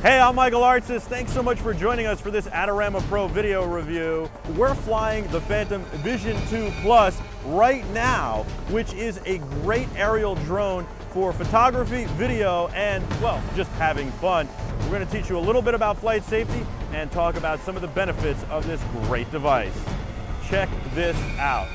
Hey, I'm Michael Artsis. Thanks so much for joining us for this Adorama Pro video review. We're flying the Phantom Vision 2 Plus right now, which is a great aerial drone for photography, video, and, well, just having fun. We're going to teach you a little bit about flight safety and talk about some of the benefits of this great device. Check this out.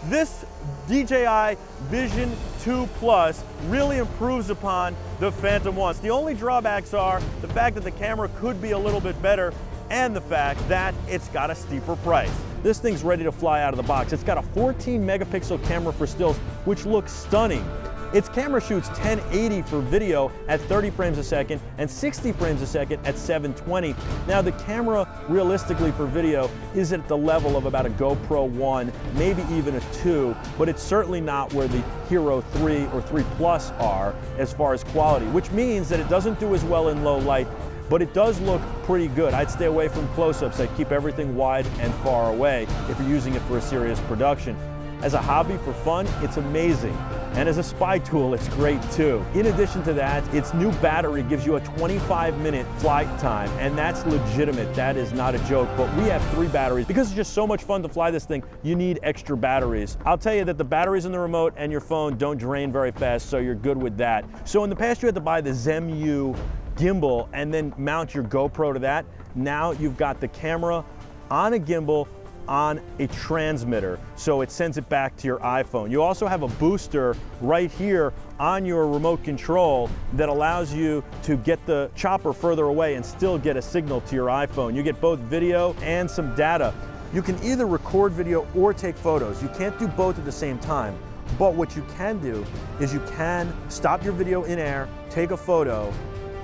This DJI Vision 2 Plus really improves upon the Phantom 1. The only drawbacks are the fact that the camera could be a little bit better and the fact that it's got a steeper price. This thing's ready to fly out of the box. It's got a 14 megapixel camera for stills, which looks stunning. Its camera shoots 1080 for video at 30 frames a second and 60 frames a second at 720. Now the camera realistically for video is at the level of about a GoPro 1, maybe even a 2, but it's certainly not where the Hero 3 or 3 Plus are as far as quality, which means that it doesn't do as well in low light, but it does look pretty good. I'd stay away from close-ups. I'd keep everything wide and far away if you're using it for a serious production. As a hobby for fun, it's amazing. And as a spy tool, it's great too. In addition to that, its new battery gives you a 25-minute flight time, and that's legitimate. That is not a joke, but we have 3 batteries. Because it's just so much fun to fly this thing, you need extra batteries. I'll tell you that the batteries in the remote and your phone don't drain very fast, so you're good with that. So in the past, you had to buy the ZenMu gimbal and then mount your GoPro to that. Now you've got the camera on a gimbal on a transmitter, so it sends it back to your iPhone. You also have a booster right here on your remote control that allows you to get the chopper further away and still get a signal to your iPhone. You get both video and some data. You can either record video or take photos. You can't do both at the same time, but what you can do is you can stop your video in air, take a photo.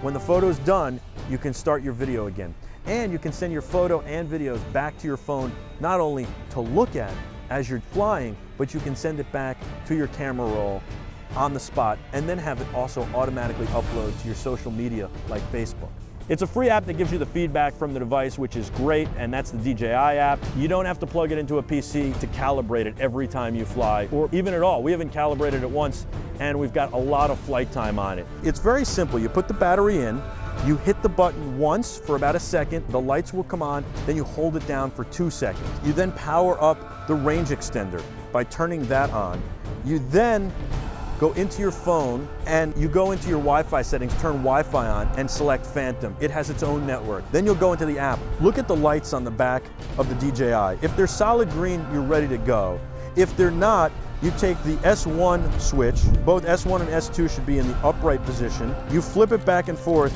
When the photo's done, you can start your video again. And you can send your photo and videos back to your phone, not only to look at as you're flying, but you can send it back to your camera roll on the spot and then have it also automatically upload to your social media like Facebook. It's a free app that gives you the feedback from the device, which is great, and that's the DJI app. You don't have to plug it into a PC to calibrate it every time you fly, or even at all. We haven't calibrated it once, and we've got a lot of flight time on it. It's very simple. You put the battery in, you hit the button once for about a second, the lights will come on, then you hold it down for 2 seconds. You then power up the range extender by turning that on. You then go into your phone and you go into your Wi-Fi settings, turn Wi-Fi on and select Phantom. It has its own network. Then you'll go into the app. Look at the lights on the back of the DJI. If they're solid green, you're ready to go. If they're not, you take the S1 switch. Both S1 and S2 should be in the upright position. You flip it back and forth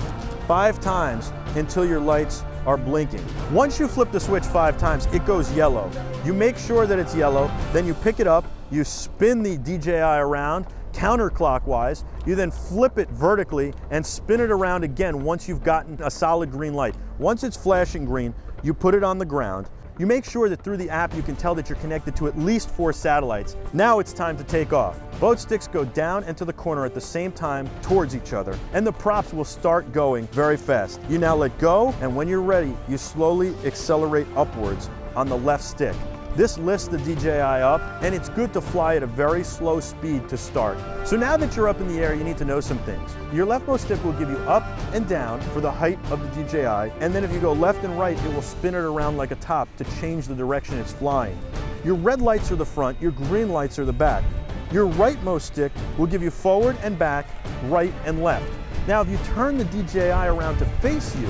5 times until your lights are blinking. Once you flip the switch 5 times, it goes yellow. You make sure that it's yellow, then you pick it up, you spin the DJI around counterclockwise, you then flip it vertically and spin it around again once you've gotten a solid green light. Once it's flashing green, you put it on the ground. You make sure that through the app you can tell that you're connected to at least 4 satellites. Now it's time to take off. Both sticks go down and to the corner at the same time towards each other, and the props will start going very fast. You now let go, and when you're ready, you slowly accelerate upwards on the left stick. This lifts the DJI up, and it's good to fly at a very slow speed to start. So now that you're up in the air, you need to know some things. Your leftmost stick will give you up and down for the height of the DJI, and then if you go left and right, it will spin it around like a top to change the direction it's flying. Your red lights are the front, your green lights are the back. Your rightmost stick will give you forward and back, right and left. Now, if you turn the DJI around to face you,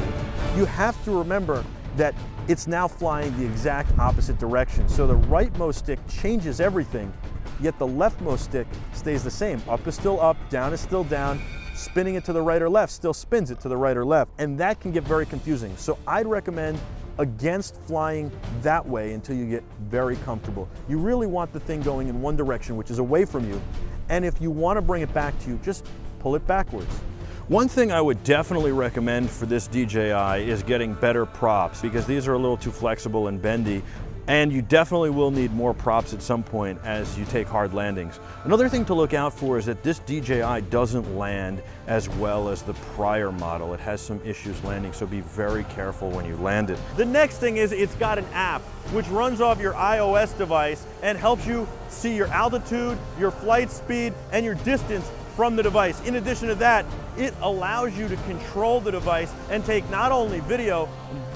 you have to remember that it's now flying the exact opposite direction. So the rightmost stick changes everything, yet the leftmost stick stays the same. Up is still up, down is still down, spinning it to the right or left still spins it to the right or left, and that can get very confusing. So I'd recommend against flying that way until you get very comfortable. You really want the thing going in one direction, which is away from you, and if you want to bring it back to you, just pull it backwards. One thing I would definitely recommend for this DJI is getting better props, because these are a little too flexible and bendy. And you definitely will need more props at some point as you take hard landings. Another thing to look out for is that this DJI doesn't land as well as the prior model. It has some issues landing, so be very careful when you land it. The next thing is it's got an app which runs off your iOS device and helps you see your altitude, your flight speed, and your distance from the device. In addition to that, it allows you to control the device and take not only video,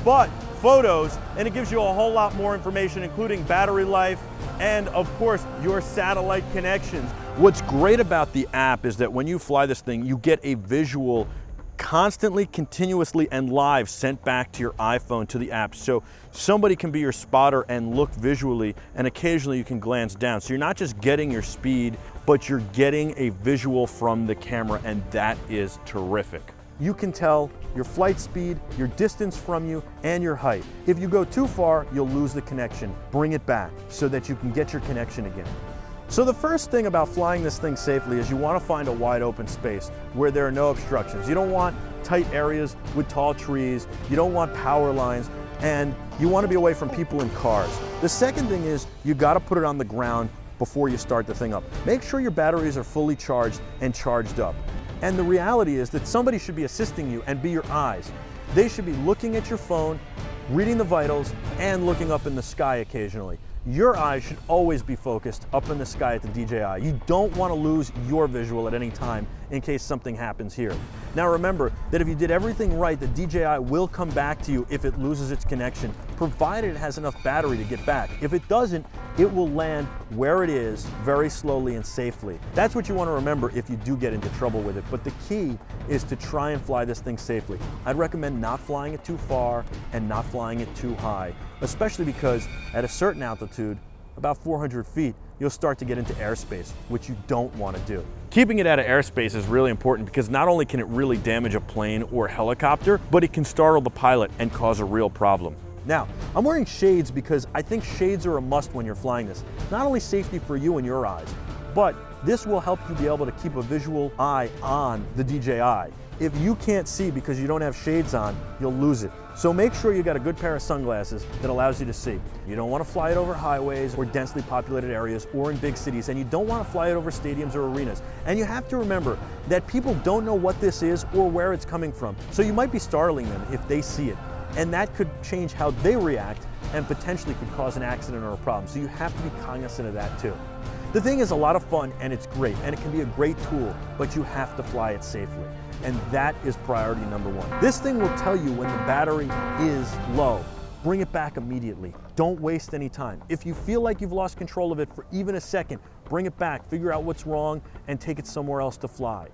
but photos, and it gives you a whole lot more information, including battery life and, of course, your satellite connections. What's great about the app is that when you fly this thing, you get a visual constantly, continuously, and live sent back to your iPhone to the app. So somebody can be your spotter and look visually, and occasionally you can glance down. So you're not just getting your speed, but you're getting a visual from the camera, and that is terrific. You can tell your flight speed, your distance from you, and your height. If you go too far, you'll lose the connection. Bring it back so that you can get your connection again. So the first thing about flying this thing safely is you want to find a wide open space where there are no obstructions. You don't want tight areas with tall trees, you don't want power lines, and you want to be away from people in cars. The second thing is you got to put it on the ground before you start the thing up. Make sure your batteries are fully charged and charged up. And the reality is that somebody should be assisting you and be your eyes. They should be looking at your phone, reading the vitals, and looking up in the sky occasionally. Your eyes should always be focused up in the sky at the DJI. You don't want to lose your visual at any time in case something happens here. Now remember that if you did everything right, the DJI will come back to you if it loses its connection, provided it has enough battery to get back. If it doesn't, it will land where it is very slowly and safely. That's what you want to remember if you do get into trouble with it. But the key is to try and fly this thing safely. I'd recommend not flying it too far and not flying it too high, especially because at a certain altitude, about 400 feet, you'll start to get into airspace, which you don't want to do. Keeping it out of airspace is really important because not only can it really damage a plane or helicopter, but it can startle the pilot and cause a real problem. Now, I'm wearing shades because I think shades are a must when you're flying this. Not only safety for you and your eyes, but this will help you be able to keep a visual eye on the DJI. If you can't see because you don't have shades on, you'll lose it. So make sure you got a good pair of sunglasses that allows you to see. You don't want to fly it over highways or densely populated areas or in big cities, and you don't want to fly it over stadiums or arenas. And you have to remember that people don't know what this is or where it's coming from. So you might be startling them if they see it. And that could change how they react and potentially could cause an accident or a problem. So you have to be cognizant of that too. The thing is a lot of fun and it's great and it can be a great tool, but you have to fly it safely. And that is priority number one. This thing will tell you when the battery is low. Bring it back immediately. Don't waste any time. If you feel like you've lost control of it for even a second, bring it back, figure out what's wrong, and take it somewhere else to fly.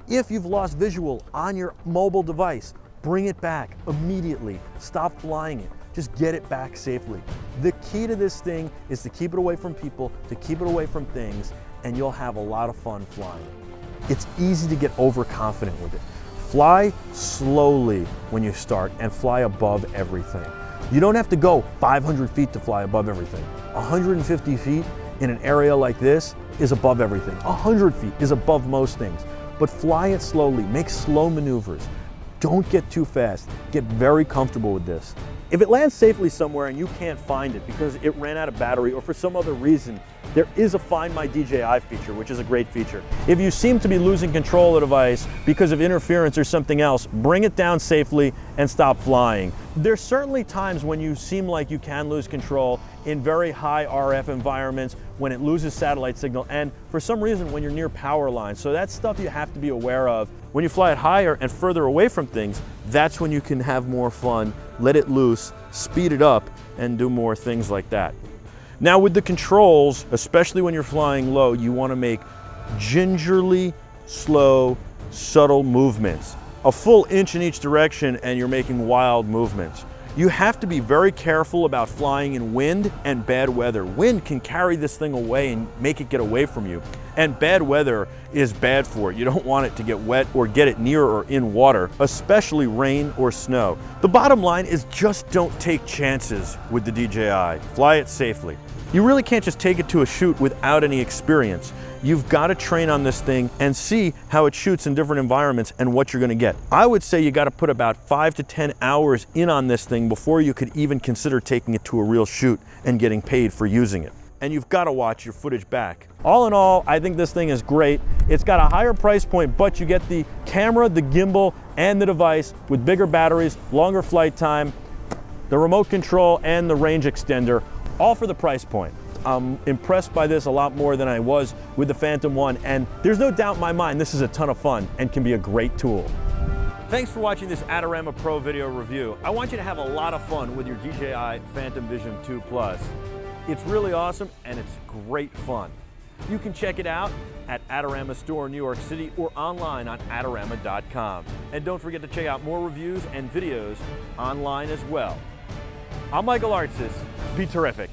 If you've lost visual on your mobile device, bring it back immediately. Stop flying it. Just get it back safely. The key to this thing is to keep it away from people, to keep it away from things, and you'll have a lot of fun flying. It's easy to get overconfident with it. Fly slowly when you start and fly above everything. You don't have to go 500 feet to fly above everything. 150 feet in an area like this is above everything. 100 feet is above most things. But fly it slowly, make slow maneuvers. Don't get too fast. Get very comfortable with this. If it lands safely somewhere and you can't find it because it ran out of battery or for some other reason, there is a Find My DJI feature, which is a great feature. If you seem to be losing control of the device because of interference or something else, bring it down safely and stop flying. There's certainly times when you seem like you can lose control in very high RF environments, when it loses satellite signal, and for some reason when you're near power lines. So that's stuff you have to be aware of. When you fly it higher and further away from things, that's when you can have more fun, let it loose, speed it up, and do more things like that. Now with the controls, especially when you're flying low, you want to make gingerly slow, subtle movements. A full inch in each direction and you're making wild movements. You have to be very careful about flying in wind and bad weather. Wind can carry this thing away and make it get away from you. And bad weather is bad for it. You don't want it to get wet or get it near or in water, especially rain or snow. The bottom line is just don't take chances with the DJI. Fly it safely. You really can't just take it to a shoot without any experience. You've got to train on this thing and see how it shoots in different environments and what you're going to get. I would say you got to put about 5 to 10 hours in on this thing before you could even consider taking it to a real shoot and getting paid for using it. And you've got to watch your footage back. All in all, I think this thing is great. It's got a higher price point, but you get the camera, the gimbal, and the device with bigger batteries, longer flight time, the remote control, and the range extender, all for the price point. I'm impressed by this a lot more than I was with the Phantom One, and there's no doubt in my mind this is a ton of fun and can be a great tool. Thanks for watching this Adorama Pro video review. I want you to have a lot of fun with your DJI Phantom Vision 2 Plus. It's really awesome and it's great fun. You can check it out at Adorama Store in New York City or online on Adorama.com. And don't forget to check out more reviews and videos online as well. I'm Michael Artsis. Be terrific.